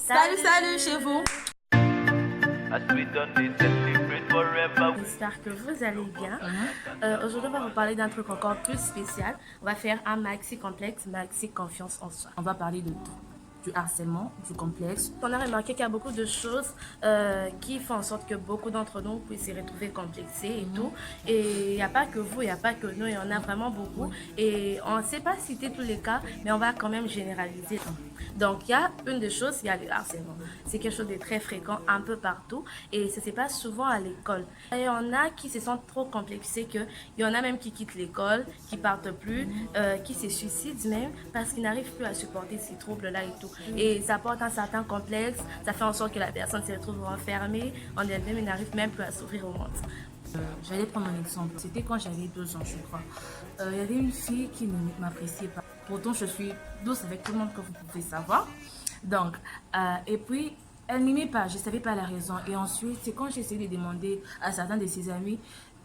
Salut, salut chez vous. J'espère que vous allez bien. Aujourd'hui, on va vous parler d'un truc encore plus spécial. On va faire un maxi complexe, maxi confiance en soi. On va parler de tout. Du harcèlement, du complexe. On a remarqué qu'il y a beaucoup de choses qui font en sorte que beaucoup d'entre nous puissent s'y retrouver complexés et tout. Et il n'y a pas que vous, il n'y a pas que nous, il y en a vraiment beaucoup. Et on ne sait pas citer tous les cas, mais on va quand même généraliser. Donc, il y a une des choses, il y a le harcèlement. C'est quelque chose de très fréquent un peu partout et ça se passe souvent à l'école. Il y en a qui se sentent trop complexés qu'il y en a même qui quittent l'école, qui partent plus, qui se suicident même parce qu'ils n'arrivent plus à supporter ces troubles-là et tout. Et ça porte un certain complexe, ça fait en sorte que la personne se retrouve enfermée en elle-même et n'arrive même plus à s'ouvrir au monde. J'allais prendre un exemple. C'était quand j'avais 2 ans, je crois. Il y avait une fille qui ne m'appréciait pas. Pourtant, je suis douce avec tout le monde, comme vous pouvez savoir. Donc, et puis, elle n'aimait pas. Je ne savais pas la raison. Et ensuite, c'est quand j'ai essayé de demander à certains de ses amis,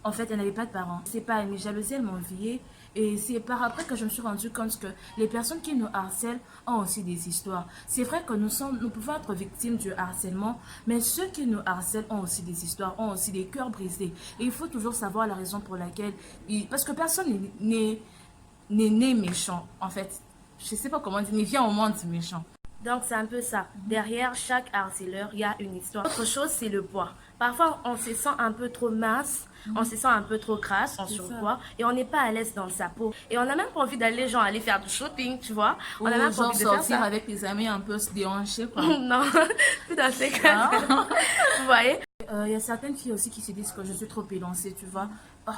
en fait, elle n'avait pas de parents. C'est pas, elle me jalousiait, elle m'enviait. Et c'est par après que je me suis rendu compte que les personnes qui nous harcèlent ont aussi des histoires. C'est vrai que nous pouvons être victimes du harcèlement, mais ceux qui nous harcèlent ont aussi des histoires, ont aussi des cœurs brisés. Et il faut toujours savoir la raison pour laquelle... Parce que personne n'est né méchant, en fait. Je ne sais pas comment dire, mais vient au monde méchant. Donc, c'est un peu ça. Derrière chaque harceleur, il y a une histoire. Autre chose, c'est le poids. Parfois, on se sent un peu trop mince, on se sent un peu trop crasse, en surpoids, et on n'est pas à l'aise dans sa peau. Et on n'a même pas envie d'aller, genre, aller faire du shopping, tu vois. On a même pas envie de faire ça. Avec les amis un peu se déhancher, quoi. Non, tout à fait. Vous voyez? Il y a certaines filles aussi qui se disent que je suis trop élancée, tu vois.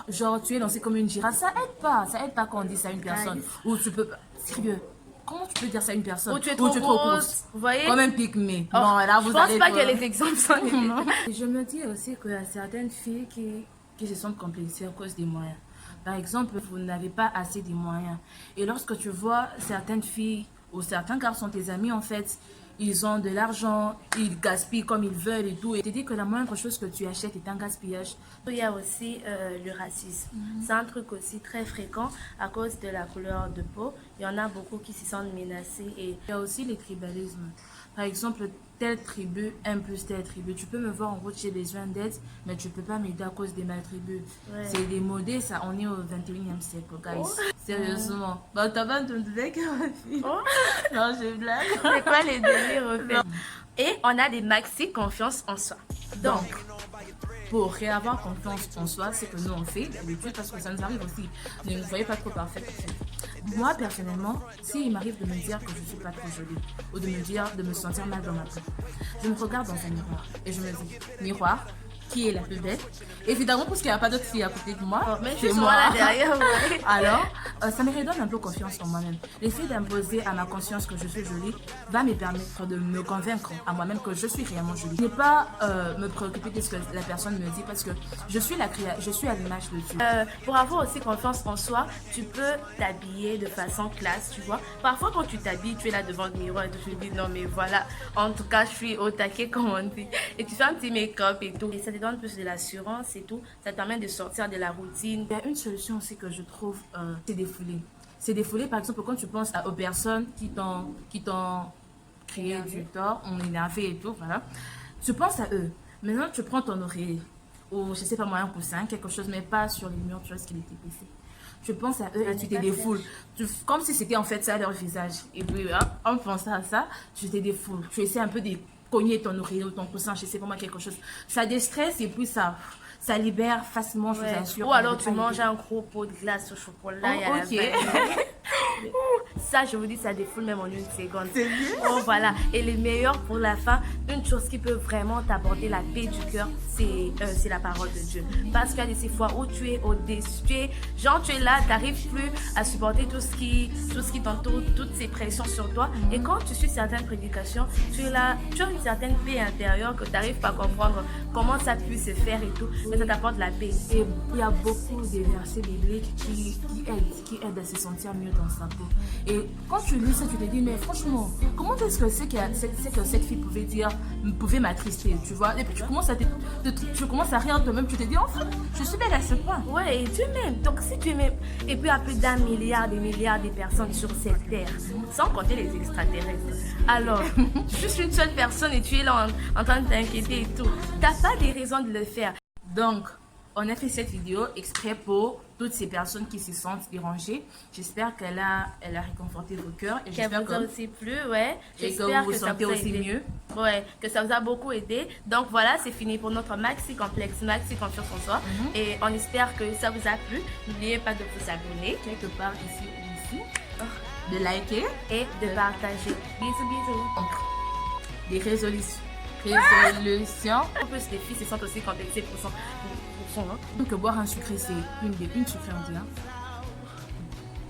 Genre, tu es élancée comme une girafe. Ça aide pas quand on dit ça à une personne. Ou tu peux pas... Sérieux. Comment tu peux dire ça à une personne? Ou tu es trop grosse, vous voyez? Comme un pygmée. Oh, non, là, vous je pense pas que les exemples sont les Je me dis aussi qu'il y a certaines filles qui se sentent complexées à cause des moyens. Par exemple, vous n'avez pas assez de moyens. Et lorsque tu vois certaines filles ou certains garçons, tes amis, en fait, ils ont de l'argent, ils gaspillent comme ils veulent et tout. Et tu dis que la moindre chose que tu achètes est un gaspillage. Il y a aussi le racisme. C'est un truc aussi très fréquent à cause de la couleur de peau. Il y en a beaucoup qui se sentent menacés. Et il y a aussi les tribalismes. Par exemple, telle tribu aime plus telle tribu. Tu peux me voir en route, j'ai besoin d'aide, mais tu peux pas m'aider à cause de ma tribu. Ouais. C'est démodé, ça. On est au 21e siècle, guys. Oh. Sérieusement. Bah, t'as pas de mec, ma fille. Oh. Non, je blague. C'est quoi les délires, en fait? Et on a des maxi confiance en soi. Donc, pour réavoir confiance en soi, c'est que nous on fait d'habitude parce que ça nous arrive aussi. Ne nous voyez pas trop parfaite. Moi personnellement, s'il m'arrive de me dire que je suis pas trop jolie ou de me sentir mal dans ma peau, je me regarde dans un miroir et je me dis, miroir, qui est la plus belle? Évidemment, parce qu'il n'y a pas d'autres filles à côté de moi. Oh, mais c'est moi là derrière. Ouais. Alors, ça me redonne un peu confiance en moi-même. L'effet d'imposer à ma conscience que je suis jolie va me permettre de me convaincre à moi-même que je suis réellement jolie. Je n'ai pas me préoccuper de ce que la personne me dit parce que je suis à l'image de Dieu. Pour avoir aussi confiance en soi, tu peux t'habiller de façon classe, tu vois. Parfois, quand tu t'habilles, tu es là devant le miroir et tu te dis non, mais voilà, en tout cas, je suis au taquet, comme on dit. Et tu fais un petit make-up et tout. Et ça te donne plus de l'assurance et tout. Ça te permet de sortir de la routine. Il y a une solution aussi que je trouve, c'est défouler. C'est défouler, par exemple, quand tu penses aux personnes qui t'ont créé du tort, on est énervé et tout, voilà. Tu penses à eux. Maintenant, tu prends ton oreiller, ou je sais pas moi, un coussin, quelque chose, mais pas sur les murs, tu vois ce qu'il était passé. Tu penses à eux et tu te défoules. Comme si c'était en fait ça leur visage. Et puis, en pensant à ça, tu te défoules. Tu essaies un peu de cogner ton oreiller ou ton coussin, je sais pas moi, quelque chose. Ça déstresse et puis ça libère facilement, je vous assure. Ou alors tu manges un gros pot de glace au chocolat. Oh, ok. Ça, je vous dis, ça défoule même en une seconde. C'est bien. Oh, voilà. Et le meilleur pour la fin, une chose qui peut vraiment t'apporter la paix du cœur, c'est la parole de Dieu. Parce qu'il y a des fois où tu es au-dessus, tu es là, tu n'arrives plus à supporter tout ce qui t'entoure, toutes ces pressions sur toi. Et quand tu suis certaines prédications, tu es là, tu as une certaine paix intérieure que tu n'arrives pas à comprendre comment ça peut se faire et tout. Mais ça t'apporte la paix. Et il y a beaucoup de versets bibliques qui aident à se sentir mieux dans sa peau. Et Et quand tu lis ça, tu te dis, mais franchement, comment est-ce que c'est que cette fille pouvait m'attrister, tu vois? Et puis tu commences à rire toi-même, tu te dis, en fait, je suis belle à ce point. Ouais, et Dieu m'aime. Donc si tu m'aimes, et puis à plus d'un milliard, des milliards de personnes sur cette terre, sans compter les extraterrestres. Alors, juste une seule personne et tu es là en train de t'inquiéter et tout. T'as pas des raisons de le faire. Donc, on a fait cette vidéo exprès pour toutes ces personnes qui se sentent dérangées. J'espère qu'elle a réconforté vos cœurs. Et Qu'elle j'espère vous a aussi plu, ouais. et que J'espère vous vous ça sentez vous a aussi aidé. mieux. Ouais, que ça vous a beaucoup aidé. Donc voilà, c'est fini pour notre maxi complexe, maxi confiance en soi. Et on espère que ça vous a plu. N'oubliez pas de vous abonner Quelque part ici ou ici. De liker. et de partager. Bisous, bisous. Donc, des résolutions. En plus, les filles se sentent aussi complexées pour son hein. Que boire un sucré, c'est une sucrée, on dirait.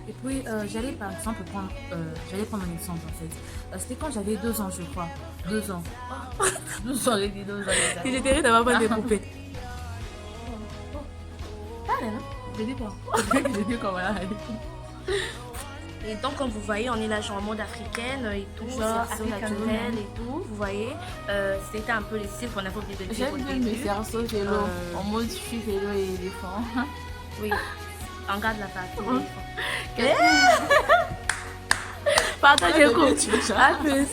Et puis, j'allais par exemple prendre un exemple en fait. C'était quand j'avais 2 ans, je crois. 2 ans. 12 ans, j'ai dit 2 ans. Et j'ai terrible d'avoir pas des poupées. Parle, hein? J'ai dit quoi? J'ai dit quoi, voilà. Et donc, comme vous voyez, on est là genre en mode africaine et tout, Genre cerceau africaine, naturel et tout. Vous voyez, c'était un peu les styles qu'on avait oublié de dire au J'aime bien mes début. cerceaux vélo. En mode je suis vélo et éléphant. Oui, on garde la partie. Partagez le coup. À plus.